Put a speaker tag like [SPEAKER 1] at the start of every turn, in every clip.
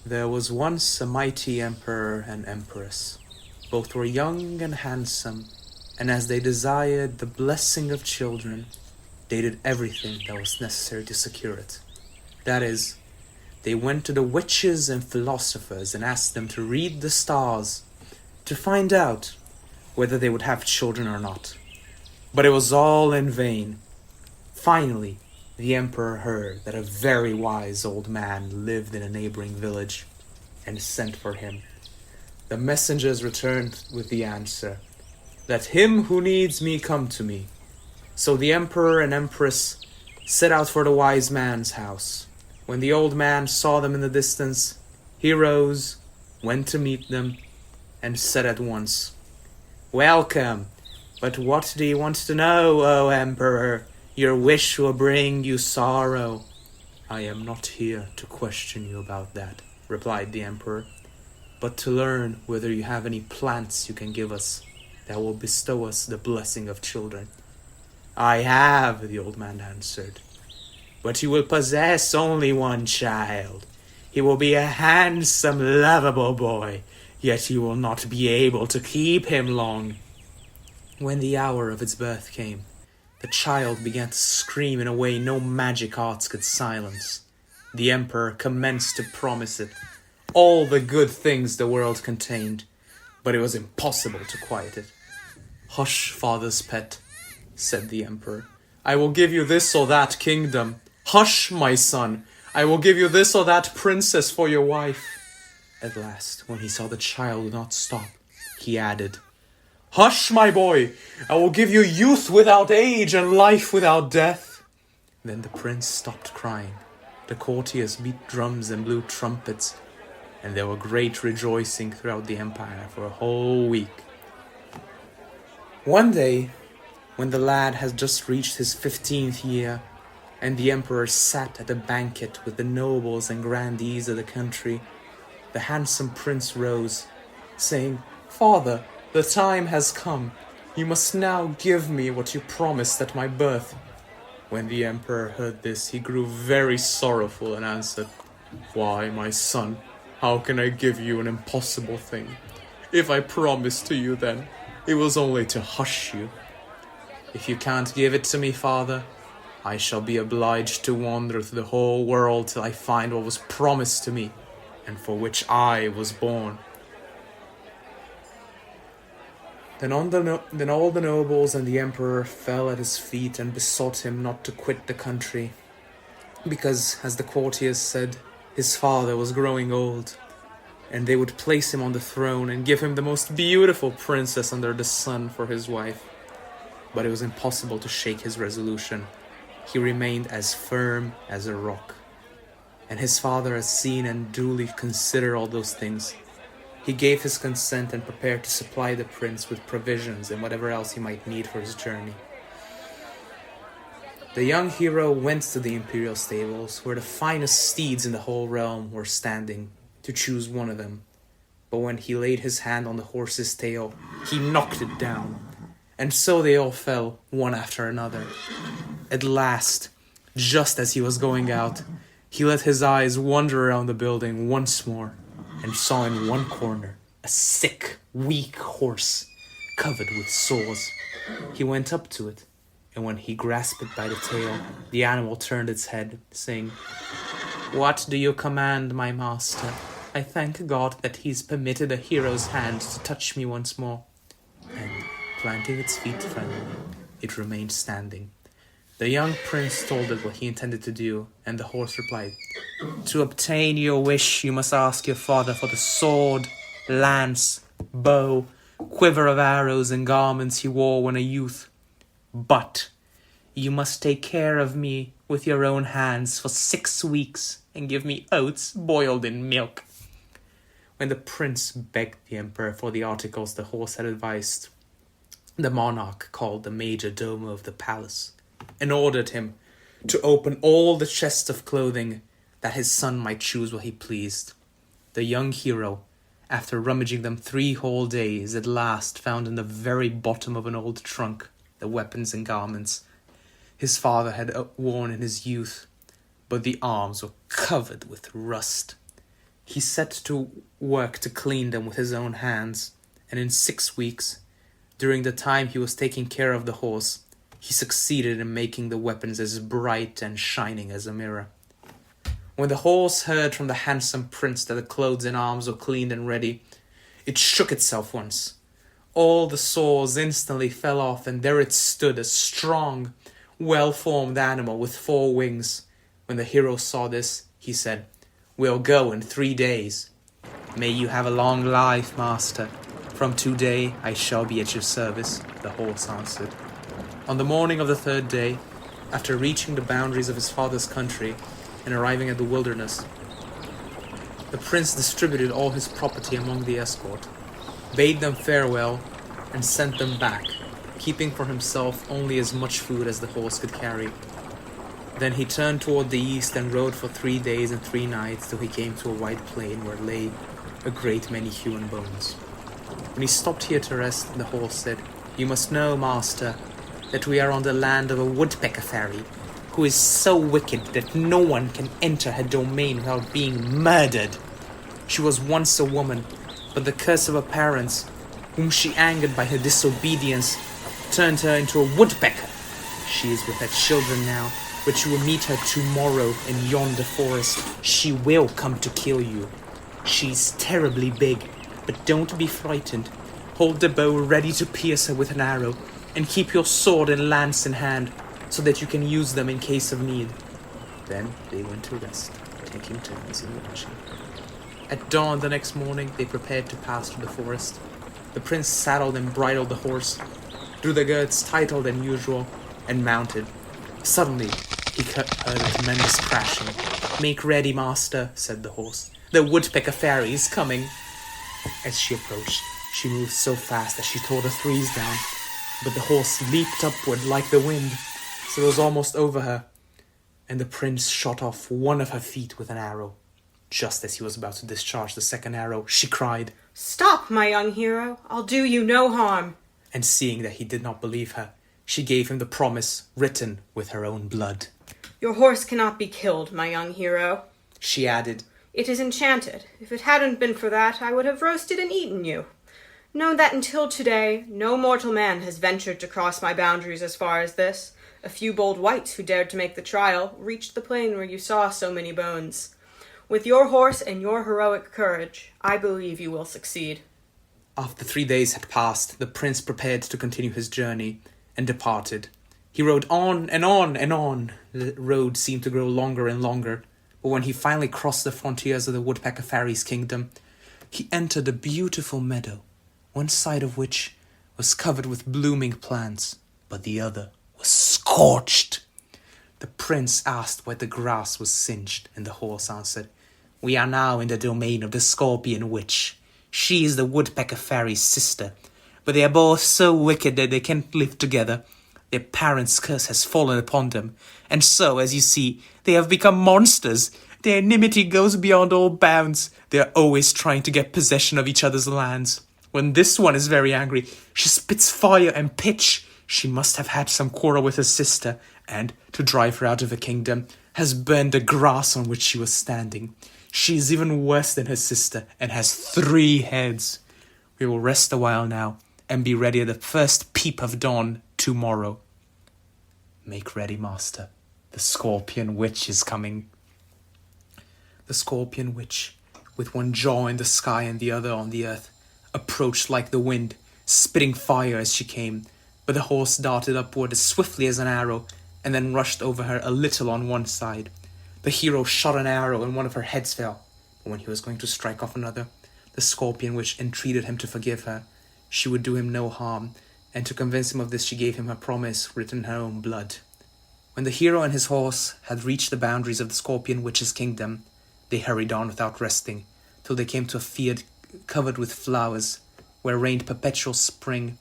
[SPEAKER 1] There was once a mighty emperor and empress. Both were young and handsome, and as they desired the blessing of children, they did everything that was necessary to secure it. That is, they went to the witches and philosophers and asked them to read the stars to find out whether they would have children or not. But it was all in vain. Finally, the emperor heard that a very wise old man lived in a neighboring village and sent for him. The messengers returned with the answer, "Let him who needs me come to me." So the emperor and empress set out for the wise man's house. When the old man saw them in the distance, he rose, went to meet them, and said at once, "Welcome, but what do you want to know, O emperor? Your wish will bring you sorrow." "I am not here to question you about that," replied the emperor, "but to learn whether you have any plants you can give us that will bestow us the blessing of children." "I have," the old man answered, "but you will possess only one child. He will be a handsome, lovable boy, yet you will not be able to keep him long." When the hour of its birth came, the child began to scream in a way no magic arts could silence. The emperor commenced to promise it all the good things the world contained, but it was impossible to quiet it. "Hush, father's pet," said the emperor. "I will give you this or that kingdom. Hush, my son. I will give you this or that princess for your wife." At last, when he saw the child would not stop, he added, "Hush, my boy. I will give you youth without age and life without death." Then the prince stopped crying. The courtiers beat drums and blew trumpets, and there were great rejoicing throughout the empire for a whole week. One day, when the lad had just reached his 15th year, and the emperor sat at a banquet with the nobles and grandees of the country, the handsome prince rose, saying, "Father, the time has come. You must now give me what you promised at my birth." When the emperor heard this, he grew very sorrowful and answered, "Why, my son, how can I give you an impossible thing? If I promise to you then, it was only to hush you. If you can't give it to me, father, I shall be obliged to wander through the whole world till I find what was promised to me and for which I was born." Then all the nobles and the emperor fell at his feet and besought him not to quit the country, because, as the courtiers said, his father was growing old, and they would place him on the throne and give him the most beautiful princess under the sun for his wife. But it was impossible to shake his resolution. He remained as firm as a rock. And his father had seen and duly considered all those things. He gave his consent and prepared to supply the prince with provisions and whatever else he might need for his journey. The young hero went to the imperial stables, where the finest steeds in the whole realm were standing, to choose one of them. But when he laid his hand on the horse's tail, he knocked it down, and so they all fell, one after another. At last, just as he was going out, he let his eyes wander around the building once more, and saw in one corner a sick, weak horse covered with sores. He went up to it, and when he grasped it by the tail, the animal turned its head, saying, "What do you command, my master? I thank God that he's permitted a hero's hand to touch me once more." And, planting its feet firmly, it remained standing. The young prince told it what he intended to do, and the horse replied, "To obtain your wish, you must ask your father for the sword, lance, bow, quiver of arrows, and garments he wore when a youth. But you must take care of me with your own hands for 6 weeks, and give me oats boiled in milk." When the prince begged the emperor for the articles the horse had advised, the monarch called the major domo of the palace and ordered him to open all the chests of clothing, that his son might choose what he pleased. The young hero, after rummaging them 3 whole days, at last found in the very bottom of an old trunk the weapons and garments his father had worn in his youth, but the arms were covered with rust. He set to work to clean them with his own hands, and in 6 weeks, during the time he was taking care of the horse, he succeeded in making the weapons as bright and shining as a mirror. When the horse heard from the handsome prince that the clothes and arms were cleaned and ready, it shook itself once. All the sores instantly fell off, and there it stood, a strong, well-formed animal with 4 wings. When the hero saw this, he said, "We'll go in 3 days. May you have a long life, master. From today I shall be at your service," the horse answered. On the morning of the 3rd day, after reaching the boundaries of his father's country and arriving at the wilderness, the prince distributed all his property among the escort, bade them farewell, and sent them back, keeping for himself only as much food as the horse could carry. Then he turned toward the east and rode for 3 days and 3 nights till he came to a wide plain where lay a great many hewn bones. When he stopped here to rest, the horse said, "You must know, master, that we are on the land of a woodpecker fairy, who is so wicked that no one can enter her domain without being murdered. She was once a woman, but the curse of her parents, whom she angered by her disobedience, turned her into a woodpecker. She is with her children now, but you will meet her tomorrow in yonder forest. She will come to kill you. She's terribly big, but don't be frightened. Hold the bow ready to pierce her with an arrow, and keep your sword and lance in hand, so that you can use them in case of need." Then they went to rest, taking turns in watching. At dawn the next morning, they prepared to pass through the forest. The prince saddled and bridled the horse, drew the girths tighter than usual, and mounted. Suddenly, he heard a tremendous crashing. "Make ready, master," said the horse. "The woodpecker fairy is coming." As she approached, she moved so fast that she tore the trees down, but the horse leaped upward like the wind, so it was almost over her, and the prince shot off one of her feet with an arrow. Just as he was about to discharge the second arrow, she cried,
[SPEAKER 2] "Stop, my young hero. I'll do you no harm."
[SPEAKER 1] And seeing that he did not believe her, she gave him the promise written with her own blood.
[SPEAKER 2] "Your horse cannot be killed, my young hero,"
[SPEAKER 1] she added.
[SPEAKER 2] "It is enchanted. If it hadn't been for that, I would have roasted and eaten you. Know that until today, no mortal man has ventured to cross my boundaries as far as this. A few bold wights who dared to make the trial reached the plain where you saw so many bones. With your horse and your heroic courage, I believe you will succeed."
[SPEAKER 1] After 3 days had passed, the prince prepared to continue his journey and departed. He rode on and on and on. The road seemed to grow longer and longer, but when he finally crossed the frontiers of the woodpecker fairy's kingdom, he entered a beautiful meadow, one side of which was covered with blooming plants, but the other was scorched. The prince asked why the grass was singed, and the horse answered, "We are now in the domain of the scorpion witch. She is the woodpecker fairy's sister, but they are both so wicked that they can't live together. Their parents' curse has fallen upon them, and so, as you see, they have become monsters. Their enmity goes beyond all bounds. They are always trying to get possession of each other's lands. When this one is very angry, she spits fire and pitch. She must have had some quarrel with her sister, and, to drive her out of her kingdom, has burned the grass on which she was standing. She is even worse than her sister, and has 3 heads. We will rest a while now, and be ready at the first peep of dawn tomorrow." "Make ready, master. The scorpion witch is coming." The scorpion witch, with one jaw in the sky and the other on the earth, approached like the wind, spitting fire as she came, but the horse darted upward as swiftly as an arrow, and then rushed over her a little on one side. The hero shot an arrow, and one of her heads fell, but when he was going to strike off another, the scorpion witch entreated him to forgive her. She would do him no harm, and to convince him of this she gave him her promise written in her own blood. When the hero and his horse had reached the boundaries of the scorpion witch's kingdom, they hurried on without resting, till they came to a field covered with flowers, where reigned perpetual spring.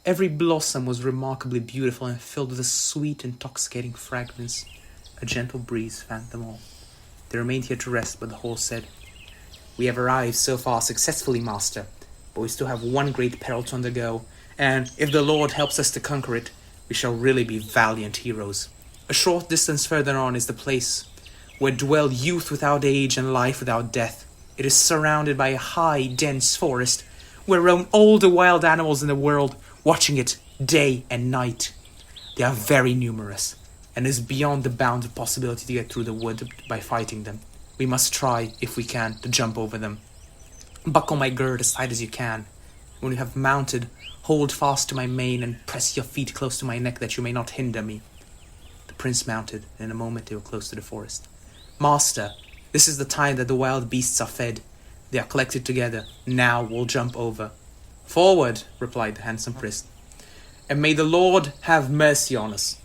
[SPEAKER 1] Every blossom was remarkably beautiful and filled with a sweet, intoxicating fragrance. A gentle breeze fanned them all. They remained here to rest, but the horse said, "We have arrived so far successfully, master, but we still have one great peril to undergo, and if the Lord helps us to conquer it, we shall really be valiant heroes. A short distance further on is the place where dwell youth without age and life without death. It is surrounded by a high, dense forest, where roam all the wild animals in the world, watching it day and night. They are very numerous, and it is beyond the bounds of possibility to get through the wood by fighting them. We must try, if we can, to jump over them. Buckle my gird as tight as you can. When you have mounted, hold fast to my mane and press your feet close to my neck that you may not hinder me. The prince mounted, and in a moment they were close to the forest. Master, this is the time that the wild beasts are fed. They are collected together. Now we'll jump over. Forward, replied the handsome prince, and may the Lord have mercy on us.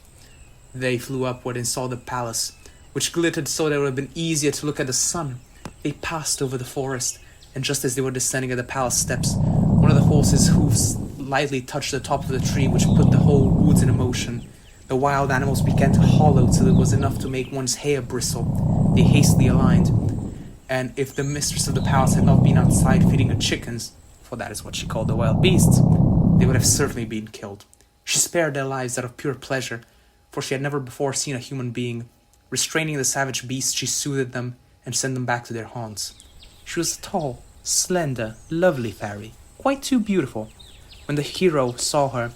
[SPEAKER 1] They flew upward and saw the palace, which glittered so that it would have been easier to look at the sun. They passed over the forest, and just as they were descending at the palace steps, one of the horse's hoofs lightly touched the top of the tree, which put the whole woods in motion. The wild animals began to hollow till it was enough to make one's hair bristle. They hastily aligned, and if the mistress of the palace had not been outside feeding her chickens, for that is what she called the wild beasts, they would have certainly been killed. She spared their lives out of pure pleasure, for she had never before seen a human being. Restraining the savage beasts, she soothed them and sent them back to their haunts. She was a tall, slender, lovely fairy, quite too beautiful. When the hero saw her,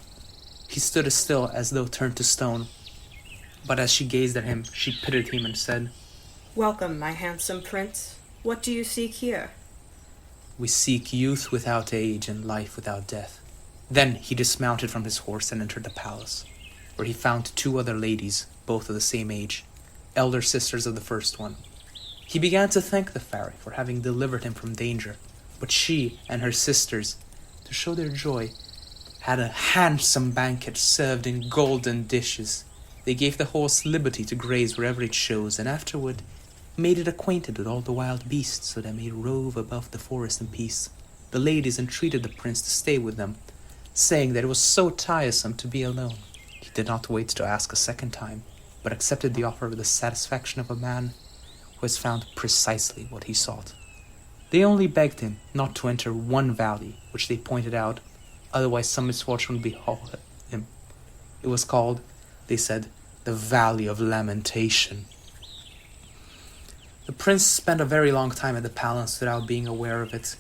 [SPEAKER 1] he stood as still as though turned to stone. But as she gazed at him, she pitied him and said,
[SPEAKER 2] Welcome, my handsome prince. What do you seek here?
[SPEAKER 1] We seek youth without age and life without death. Then he dismounted from his horse and entered the palace, where he found two other ladies, both of the same age, elder sisters of the first one. He began to thank the fairy for having delivered him from danger, but she and her sisters, to show their joy, had a handsome banquet served in golden dishes. They gave the horse liberty to graze wherever it chose, and afterward made it acquainted with all the wild beasts, so that it may rove above the forest in peace. The ladies entreated the prince to stay with them, saying that it was so tiresome to be alone. He did not wait to ask a second time, but accepted the offer with the satisfaction of a man who has found precisely what he sought. They only begged him not to enter one valley, which they pointed out, otherwise some misfortune would befall him. It was called, they said, the Valley of Lamentation. The prince spent a very long time at the palace without being aware of it,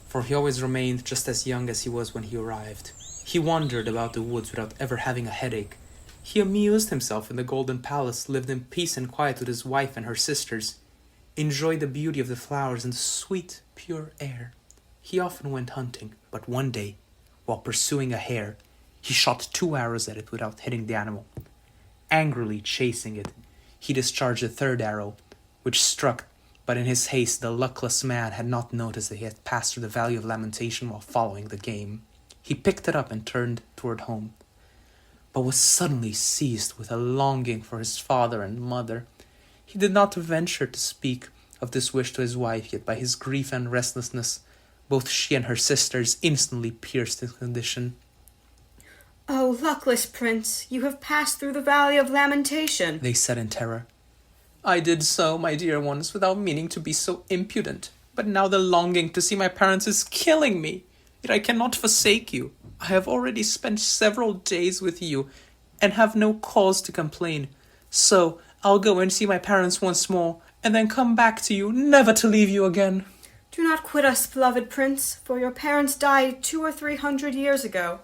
[SPEAKER 1] for he always remained just as young as he was when he arrived. He wandered about the woods without ever having a headache. He amused himself in the golden palace, lived in peace and quiet with his wife and her sisters, enjoyed the beauty of the flowers and the sweet, pure air. He often went hunting, but one day, while pursuing a hare, he shot 2 arrows at it without hitting the animal. Angrily chasing it, he discharged a third arrow, which struck, but in his haste the luckless man had not noticed that he had passed through the Valley of Lamentation while following the game. He picked it up and turned toward home, but was suddenly seized with a longing for his father and mother. He did not venture to speak of this wish to his wife, yet by his grief and restlessness, both she and her sisters instantly pierced his condition.
[SPEAKER 2] Oh, luckless prince, you have passed through the Valley of Lamentation,
[SPEAKER 1] they said in terror. I did so, my dear ones, without meaning to be so impudent. But now the longing to see my parents is killing me. Yet I cannot forsake you. I have already spent several days with you, and have no cause to complain. So I'll go and see my parents once more, and then come back to you, never to leave you again.
[SPEAKER 2] Do not quit us, beloved prince, for your parents died 200 or 300 years ago,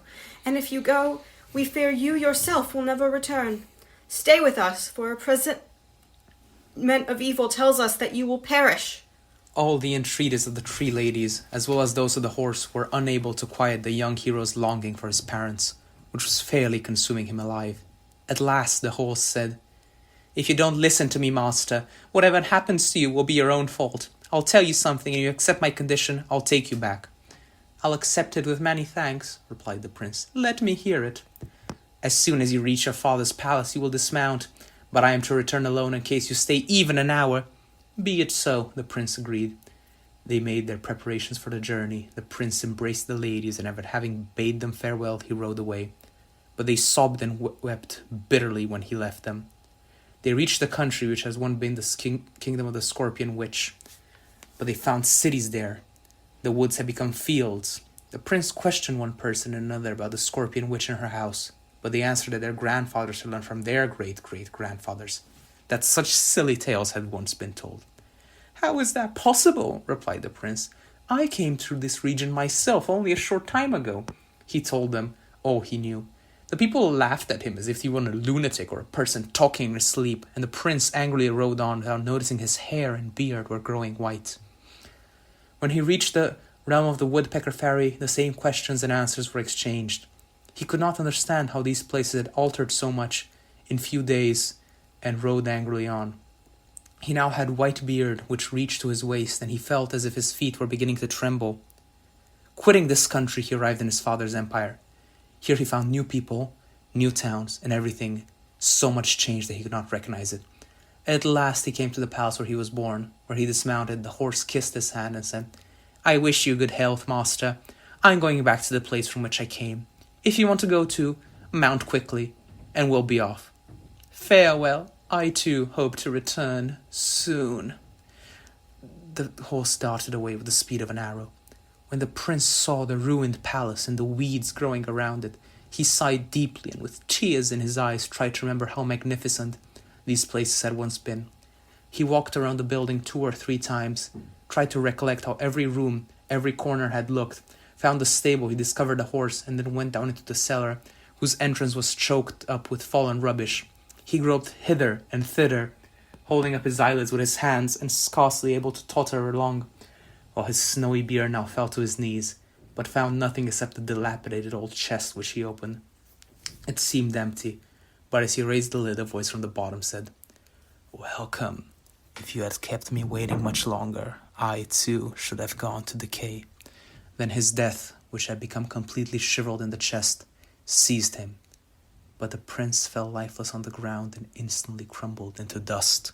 [SPEAKER 2] and if you go, we fear you yourself will never return. Stay with us, for a presentiment of evil tells us that you will perish.
[SPEAKER 1] All the entreaties of the three ladies, as well as those of the horse, were unable to quiet the young hero's longing for his parents, which was fairly consuming him alive. At last the horse said, If you don't listen to me, master, whatever happens to you will be your own fault. I'll tell you something, and you accept my condition, I'll take you back. I'll accept it with many thanks, replied the prince. Let me hear it. As soon as you reach your father's palace, you will dismount, but I am to return alone in case you stay even an hour. Be it so, the prince agreed. They made their preparations for the journey. The prince embraced the ladies, and after having bade them farewell, he rode away. But they sobbed and wept bitterly when he left them. They reached the country which has once been the kingdom of the Scorpion Witch, but they found cities there. The woods had become fields. The prince questioned one person and another about the Scorpion Witch in her house, but they answered that their grandfathers had learned from their great-great-grandfathers that such silly tales had once been told. "How is that possible?" replied the prince. "I came through this region myself only a short time ago." He told them all he knew. The people laughed at him as if he were a lunatic or a person talking in his sleep, and the prince angrily rode on without noticing his hair and beard were growing white. When he reached the realm of the woodpecker fairy, the same questions and answers were exchanged. He could not understand how these places had altered so much in few days, and rode angrily on. He now had white beard which reached to his waist, and he felt as if his feet were beginning to tremble. Quitting this country, he arrived in his father's empire. Here he found new people, new towns, and everything so much changed that he could not recognize it. At last he came to the palace where he was born, where he dismounted. The horse kissed his hand and said, "I wish you good health, master. I'm going back to the place from which I came. If you want to go too, mount quickly, and we'll be off. Farewell. I too hope to return soon." The horse darted away with the speed of an arrow. When the prince saw the ruined palace and the weeds growing around it, he sighed deeply and with tears in his eyes tried to remember how magnificent these places had once been. He walked around the building 2 or 3 times, tried to recollect how every room, every corner had looked, found the stable, he discovered the horse, and then went down into the cellar, whose entrance was choked up with fallen rubbish. He groped hither and thither, holding up his eyelids with his hands and scarcely able to totter along, while his snowy beard now fell to his knees, but found nothing except the dilapidated old chest which he opened. It seemed empty, but as he raised the lid, a voice from the bottom said, "Welcome. If you had kept me waiting much longer, I too should have gone to decay." Then his death, which had become completely shriveled in the chest, seized him, but the prince fell lifeless on the ground and instantly crumbled into dust.